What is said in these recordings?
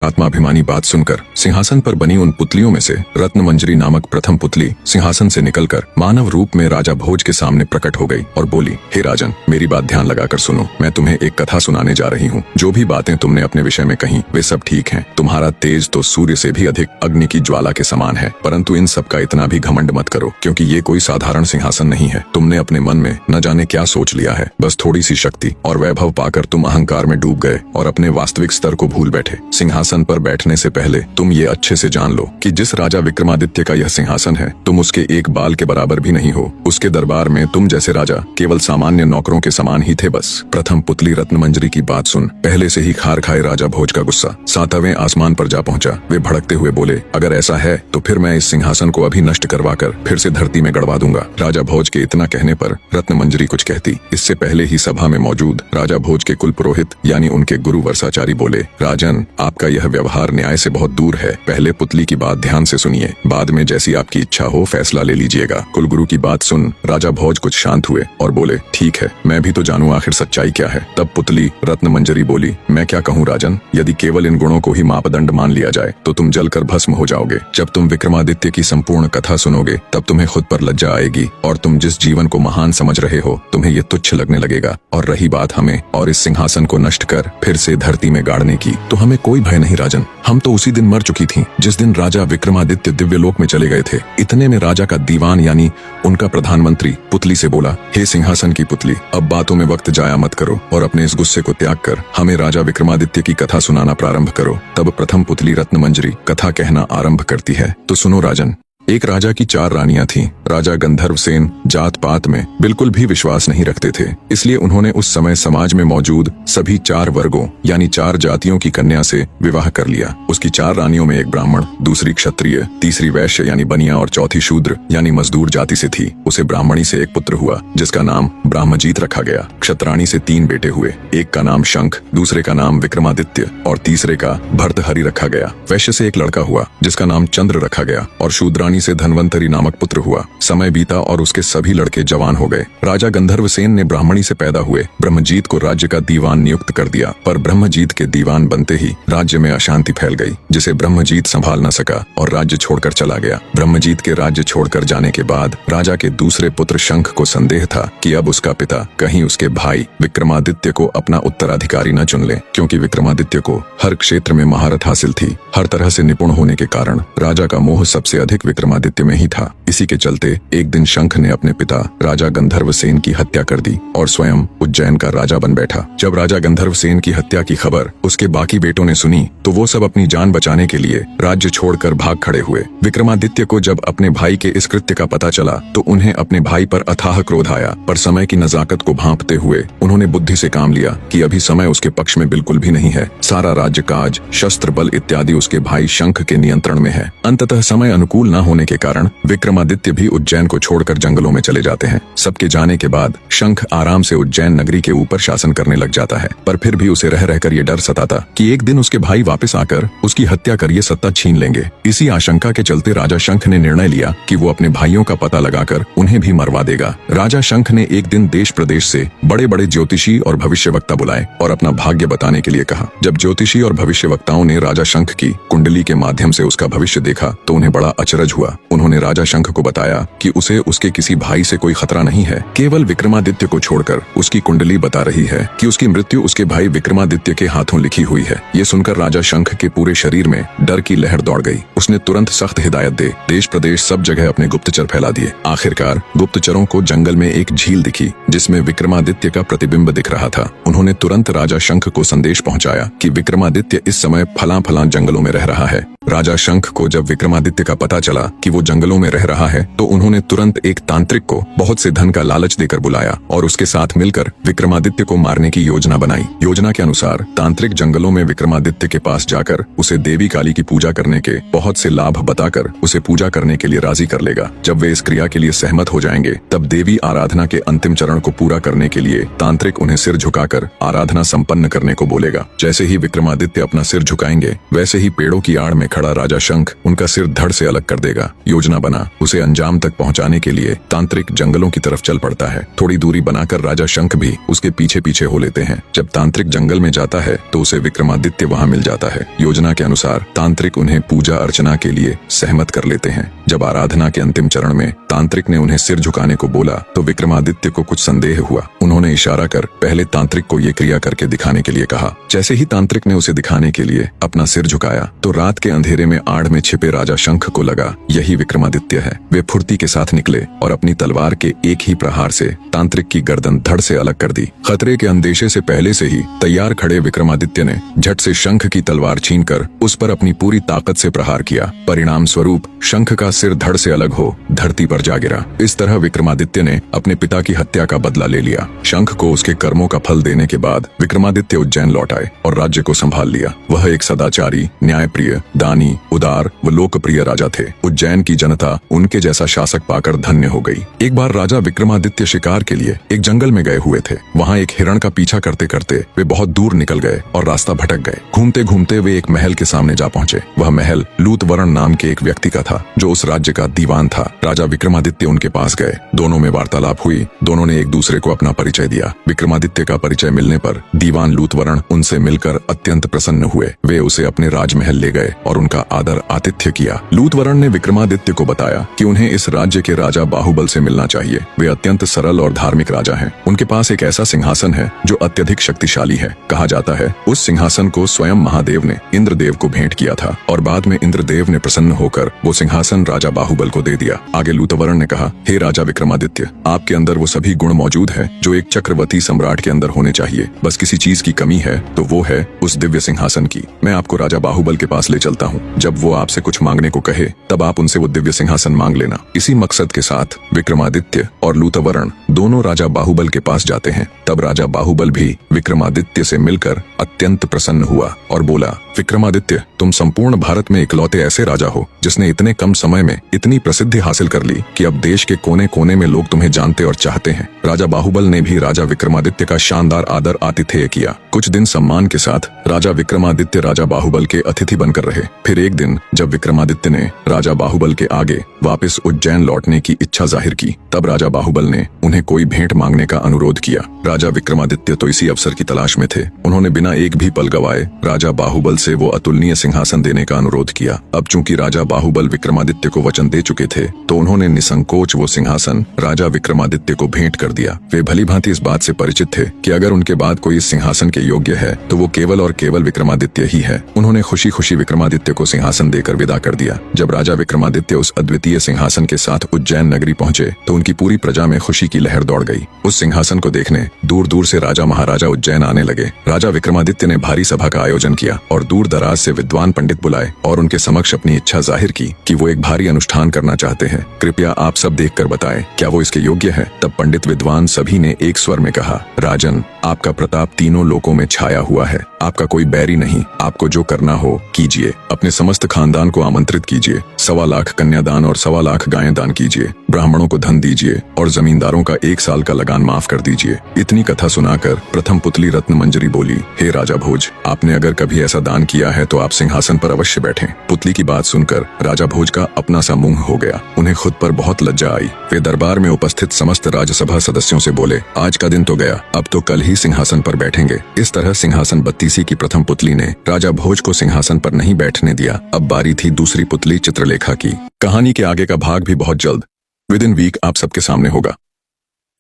आत्माभिमानी बात सुनकर सिंहासन पर बनी उन पुतलियों में से रत्नमंजरी नामक प्रथम पुतली सिंहासन से निकलकर मानव रूप में राजा भोज के सामने प्रकट हो गई और बोली, हे राजन, मेरी बात ध्यान लगाकर सुनो। मैं तुम्हें एक कथा सुनाने जा रही हूँ। जो भी बातें तुमने अपने विषय में कही वे सब ठीक हैं। तुम्हारा तेज तो सूर्य से भी अधिक अग्नि की ज्वाला के समान है, परंतु इन सब का इतना भी घमंड मत करो, क्योंकि ये कोई साधारण सिंहासन नहीं है। तुमने अपने मन में न जाने क्या सोच लिया है। बस थोड़ी सी शक्ति और वैभव पाकर तुम अहंकार में डूब गए और अपने वास्तविक स्तर को भूल बैठे। सिंहासन पर बैठने से पहले तुम ये अच्छे से जान लो कि जिस राजा विक्रमादित्य का यह सिंहासन है, तुम उसके एक बाल के बराबर भी नहीं हो। उसके दरबार में तुम जैसे राजा केवल सामान्य नौकरों के समान ही थे। बस प्रथम पुतली रत्नमंजरी की बात सुन पहले से ही खार खाए राजा भोज का गुस्सा 7वें आसमान पर जा पहुंचा। वे भड़कते हुए बोले, अगर ऐसा है तो फिर मैं इस सिंहासन को अभी नष्ट करवाकर फिर से धरती में गड़वा दूंगा। राजा भोज के इतना कहने पर रत्नमंजरी कुछ कहती, इससे पहले ही सभा में मौजूद राजा भोज के कुल पुरोहित यानी उनके गुरु वर्षाचारी बोले, राजन, आपका यह व्यवहार न्याय से बहुत दूर है। पहले पुतली की बात ध्यान से सुनिए, बाद में जैसी आपकी इच्छा हो फैसला ले लीजिएगा। कुलगुरु की बात सुन राजा भोज कुछ शांत हुए और बोले, ठीक है, मैं भी तो जानूं आखिर सच्चाई क्या है। तब पुतली रत्नमंजरी बोली, मैं क्या कहूँ राजन, यदि केवल इन गुणों को ही मापदंड मान लिया जाए तो तुम जलकर भस्म हो जाओगे। जब तुम विक्रमादित्य की संपूर्ण कथा सुनोगे तब तुम्हें खुद पर लज्जा आएगी और तुम जिस जीवन को महान समझ रहे हो तुम्हें ये तुच्छ लगने लगेगा। और रही बात हमें और इस सिंहासन को नष्ट कर फिर से धरती में गाड़ने की, तो हमें कोई भय नहीं राजन। हम तो उसी दिन मर चुकी थी जिस दिन राजा विक्रमादित्य दिव्यलोक में चले गए थे। इतने में राजा का दीवान यानी उनका प्रधानमंत्री पुतली से बोला, हे सिंहासन की पुतली, अब बातों में वक्त जाया मत करो और अपने इस गुस्से को त्याग कर हमें राजा विक्रमादित्य की कथा सुनाना प्रारंभ करो। तब प्रथम पुतली रत्नमंजरी कथा कहना आरंभ करती है। तो सुनो राजन। एक राजा की 4 रानियां थीं। राजा गंधर्वसेन जात पात में बिल्कुल भी विश्वास नहीं रखते थे, इसलिए उन्होंने उस समय समाज में मौजूद सभी 4 वर्गों यानी 4 जातियों की कन्या से विवाह कर लिया। उसकी 4 रानियों में एक ब्राह्मण, दूसरी क्षत्रिय, तीसरी वैश्य यानी बनिया और चौथी शूद्र यानी मजदूर जाति से थी। उसे ब्राह्मणी से एक पुत्र हुआ जिसका नाम ब्रह्मजीत रखा गया। क्षत्राणी से 3 बेटे हुए, एक का नाम शंख, दूसरे का नाम विक्रमादित्य और तीसरे का भर्तहरि रखा गया। वैश्य से एक लड़का हुआ जिसका नाम चंद्र रखा गया और शूद्राणी से धन्वंतरी नामक पुत्र हुआ। समय बीता और उसके सभी लड़के जवान हो गए। राजा गंधर्वसेन ने ब्राह्मणी से पैदा हुए ब्रह्मजीत को राज्य का दीवान नियुक्त कर दिया, पर ब्रह्मजीत के दीवान बनते ही राज्य में अशांति फैल गई, जिसे ब्रह्मजीत संभाल न सका और राज्य छोड़कर चला गया। ब्रह्मजीत के राज्य छोड़कर जाने के बाद राजा के दूसरे पुत्र शंख को संदेह था कि अब उसका पिता कहीं उसके भाई विक्रमादित्य को अपना उत्तराधिकारी न चुन ले, क्योंकि विक्रमादित्य को हर क्षेत्र में महारत हासिल थी। हर तरह से निपुण होने के कारण राजा का मोह सबसे अधिक विक्रमादित्य में ही था। इसी के चलते एक दिन शंख ने अपने पिता राजा गंधर्वसेन की हत्या कर दी और स्वयं उज्जैन का राजा बन बैठा। जब राजा गंधर्वसेन की हत्या की खबर उसके बाकी बेटों ने सुनी तो वो सब अपनी जान बचाने के लिए राज्य छोड़कर भाग खड़े हुए। विक्रमादित्य को जब अपने भाई के इस कृत्य का पता चला तो उन्हें अपने भाई पर अथाह क्रोध आया, पर समय की नजाकत को भांपते हुए उन्होंने बुद्धि से काम लिया कि अभी समय उसके पक्ष में बिल्कुल भी नहीं है। सारा राज्य काज, शस्त्र बल इत्यादि उसके भाई शंख के नियंत्रण में है। अंततः समय अनुकूल न होने के कारण विक्रमादित्य भी उज्जैन को छोड़कर जंगलों में चले जाते हैं। सबके जाने के बाद शंख आराम से उज्जैन नगरी के ऊपर शासन करने लग जाता है, पर फिर भी उसे रह रहकर ये डर सताता कि एक दिन उसके भाई वापस आकर उसकी हत्या कर ये सत्ता छीन लेंगे। इसी आशंका के चलते राजा शंख ने निर्णय लिया कि वो अपने भाइयों का पता लगाकर उन्हें भी मरवा देगा। राजा शंख ने एक दिन देश प्रदेश से बड़े बड़े ज्योतिषी और भविष्यवक्ता बुलाए और अपना भाग्य बताने के लिए कहा। जब ज्योतिषी और भविष्यवक्ताओं ने राजा शंख की कुंडली के माध्यम से उसका भविष्य देखा तो उन्हें बड़ा अचरज हुआ। उन्होंने राजा शंख को बताया कि उसे उसके किसी भाई से कोई खतरा नहीं है, केवल विक्रमादित्य को छोड़कर उसकी कुंडली बता रही है कि उसकी मृत्यु उसके भाई विक्रमादित्य के हाथों लिखी हुई है। ये सुनकर राजा शंख के पूरे शरीर में डर की लहर दौड़ गई। उसने तुरंत सख्त हिदायत दे देश प्रदेश सब जगह अपने गुप्तचर फैला दिए। आखिरकार गुप्तचरों को जंगल में एक झील दिखी जिसमें विक्रमादित्य का प्रतिबिंब दिख रहा था। उन्होंने तुरंत राजा शंख को संदेश पहुंचाया कि विक्रमादित्य इस समय फलां फलां जंगलों में रह रहा है। राजा शंख को जब विक्रमादित्य का पता चला कि वो जंगलों में रह रहा है तो उन्होंने तुरंत एक तांत्रिक को बहुत से धन का लालच देकर बुलाया और उसके साथ मिलकर विक्रमादित्य को मारने की योजना बनाई। योजना के अनुसार तांत्रिक जंगलों में विक्रमादित्य के पास जाकर उसे देवी काली की पूजा करने के बहुत से लाभ बताकर उसे पूजा करने के लिए राजी कर लेगा। जब वे इस क्रिया के लिए सहमत हो जाएंगे तब देवी आराधना के अंतिम चरण को पूरा करने के लिए तांत्रिक उन्हें सिर झुकाकर आराधना संपन्न करने को बोलेगा। जैसे ही विक्रमादित्य अपना सिर झुकाएंगे वैसे ही पेड़ों की आड़ में खड़ा राजा शंख उनका सिर धड़ से अलग कर देगा। योजना बना उसे अंजाम तक पहुंचाने के लिए तांत्रिक जंगलों की तरफ चल पड़ता है। थोड़ी दूरी बनाकर राजा शंख भी उसके पीछे पीछे हो लेते हैं। जब तांत्रिक जंगल में जाता है तो उसे विक्रमादित्य वहां मिल जाता है। योजना के अनुसार तांत्रिक उन्हें पूजा अर्चना के लिए सहमत कर लेते हैं। जब आराधना के अंतिम चरण में तांत्रिक ने उन्हें सिर झुकाने को बोला तो विक्रमादित्य को कुछ संदेह हुआ। उन्होंने इशारा कर पहले तांत्रिक को ये क्रिया करके दिखाने के लिए कहा। जैसे ही तांत्रिक ने उसे दिखाने के लिए अपना सिर झुकाया तो रात के अंधेरे में आड़ में छिपे राजा शंख को लगा यही विक्रमादित्य है। वे फुर्ती के साथ निकले और अपनी तलवार के एक ही प्रहार से तांत्रिक की गर्दन धड़ से अलग कर दी। खतरे के अंदेशे से पहले से ही तैयार खड़े विक्रमादित्य ने झट से शंख की तलवार छीनकर उस पर अपनी पूरी ताकत से प्रहार किया। परिणाम स्वरूप शंख का सिर धड़ से अलग हो धरती पर जा गिरा। इस तरह विक्रमादित्य ने अपने पिता की हत्या का बदला ले लिया। शंख को उसके कर्मों का फल देने के बाद विक्रमादित्य उज्जैन लौट आए और राज्य को संभाल लिया। वह एक सदाचारी, न्यायप्रिय, दानी, उदार व लोकप्रिय राजा थे। उज्जैन की जनता उनके जैसा शासक पाकर धन्य हो गई। एक बार राजा विक्रमादित्य शिकार के लिए एक जंगल में गए हुए थे। वहाँ एक हिरण का पीछा करते करते वे बहुत दूर निकल गए और रास्ता भटक गए। घूमते घूमते वे एक महल के सामने जा पहुंचे। वह महल लूतवरण नाम के एक व्यक्ति का था जो उस राज्य का दीवान था। राजा विक्रमादित्य उनके पास गए। दोनों में वार्तालाप हुई। दोनों ने एक दूसरे को अपना परिचय दिया। विक्रमादित्य का परिचय मिलने पर दीवान लूतवरण उनसे मिलकर अत्यंत प्रसन्न हुए। वे उसे अपने राजमहल ले गए और उनका आदर आतिथ्य किया। लूतवरण ने विक्रमादित्य को बताया कि उन्हें इस राज्य के राजा बाहुबल से मिलना चाहिए। वे अत्यंत सरल और धार्मिक राजा हैं। उनके पास एक ऐसा सिंहासन है जो अत्यधिक शक्तिशाली है। कहा जाता है उस सिंहासन को स्वयं महादेव ने इंद्रदेव को भेंट किया था और बाद में इंद्रदेव ने प्रसन्न होकर वो सिंहासन राजा बाहुबल को दे दिया। आगे लूतवरण ने कहा, हे राजा विक्रमादित्य, आपके अंदर वो सभी गुण मौजूद है जो एक चक्रवर्ती सम्राट के अंदर होने चाहिए। बस किसी चीज की कमी है तो वो है उस दिव्य सिंहासन की। मैं आपको राजा बाहुबल के पास ले चलता हूँ। जब वो आपसे कुछ मांगने को कहे तब आप उनसे वो दिव्य सिंहासन मांग लेना। इसी मकसद के साथ विक्रमादित्य और लूतवरण दोनों राजा बाहुबल के पास जाते हैं। तब राजा बाहुबल भी विक्रमादित्य से मिलकर अत्यंत प्रसन्न हुआ और बोला, विक्रमादित्य, तुम संपूर्ण भारत में इकलौते ऐसे राजा हो जिसने इतने कम समय में इतनी प्रसिद्धि हासिल कर ली कि अब देश के कोने कोने में लोग तुम्हें जानते और चाहते हैं। राजा बाहुबल ने भी राजा विक्रमादित्य का शानदार आदर आतिथेय किया। कुछ दिन सम्मान के साथ राजा विक्रमादित्य राजा बाहुबल के अतिथि बनकर रहे। फिर एक दिन जब विक्रमादित्य ने राजा बाहुबल के आगे वापस उज्जैन लौटने की इच्छा जाहिर की तब राजा बाहुबल ने उन्हें कोई भेंट मांगने का अनुरोध किया। राजा विक्रमादित्य तो इसी अवसर की तलाश में थे। उन्होंने बिना एक भी पल गवाए राजा बाहुबल से वो अतुलनीय सिंहासन देने का अनुरोध किया। अब चूंकि राजा बाहुबल विक्रमादित्य को वचन दे चुके थे तो उन्होंने निसंकोच वो सिंहासन राजा विक्रमादित्य को भेंट कर दिया। वे भली भांति इस बात से परिचित थे कि अगर उनके बाद कोई इस सिंहासन के योग्य है तो वो केवल और केवल विक्रमादित्य ही है। उन्होंने खुशी खुशी विक्रमादित्य को सिंहासन देकर विदा कर दिया। जब राजा विक्रमादित्य उस अद्वितीय सिंहासन के साथ उज्जैन नगरी पहुंचे तो उनकी पूरी प्रजा में खुशी की लहर दौड़ गई। उस सिंहासन को देखने दूर दूर से राजा महाराजा उज्जैन आने लगे। राजा विक्रमादित्य ने भारी सभा का आयोजन किया और दूर दराज से विद्वान पंडित बुलाए और उनके समक्ष अपनी इच्छा जाहिर की कि वो एक भारी अनुष्ठान करना चाहते हैं। कृपया आप सब देखकर बताएं क्या वो इसके योग्य है। तब पंडित विद्वान सभी ने एक स्वर में कहा, राजन, आपका प्रताप तीनों लोकों में छाया हुआ है। आपका कोई बैरी नहीं। आपको जो करना हो कीजिए। अपने समस्त खानदान को आमंत्रित कीजिए। 1.25 लाख कन्यादान और 1.25 लाख गायें दान कीजिए। ब्राह्मणों को धन दीजिए और जमींदारों का 1 साल का लगान माफ कर दीजिए। इतनी कथा सुनाकर प्रथम पुतली रत्न मंजरी बोली, हे राजा भोज, आपने अगर कभी ऐसा दान किया है तो आप सिंहासन पर अवश्य बैठें। पुतली की बात सुनकर राजा भोज का अपना सा मुंह हो गया। उन्हें खुद पर बहुत लज्जा आई। वे दरबार में उपस्थित समस्त राज्यसभा सदस्यों से बोले, आज का दिन तो गया, अब तो कल ही सिंहासन पर बैठेंगे। इस तरह सिंहासन बत्तीसी की प्रथम पुतली ने राजा भोज को सिंहासन पर नहीं बैठने दिया। अब बारी थी दूसरी पुतली चित्रलेखा की। कहानी के आगे का भाग भी बहुत जल्द विद इन वीक आप सबके सामने होगा।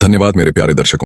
धन्यवाद मेरे प्यारे दर्शकों।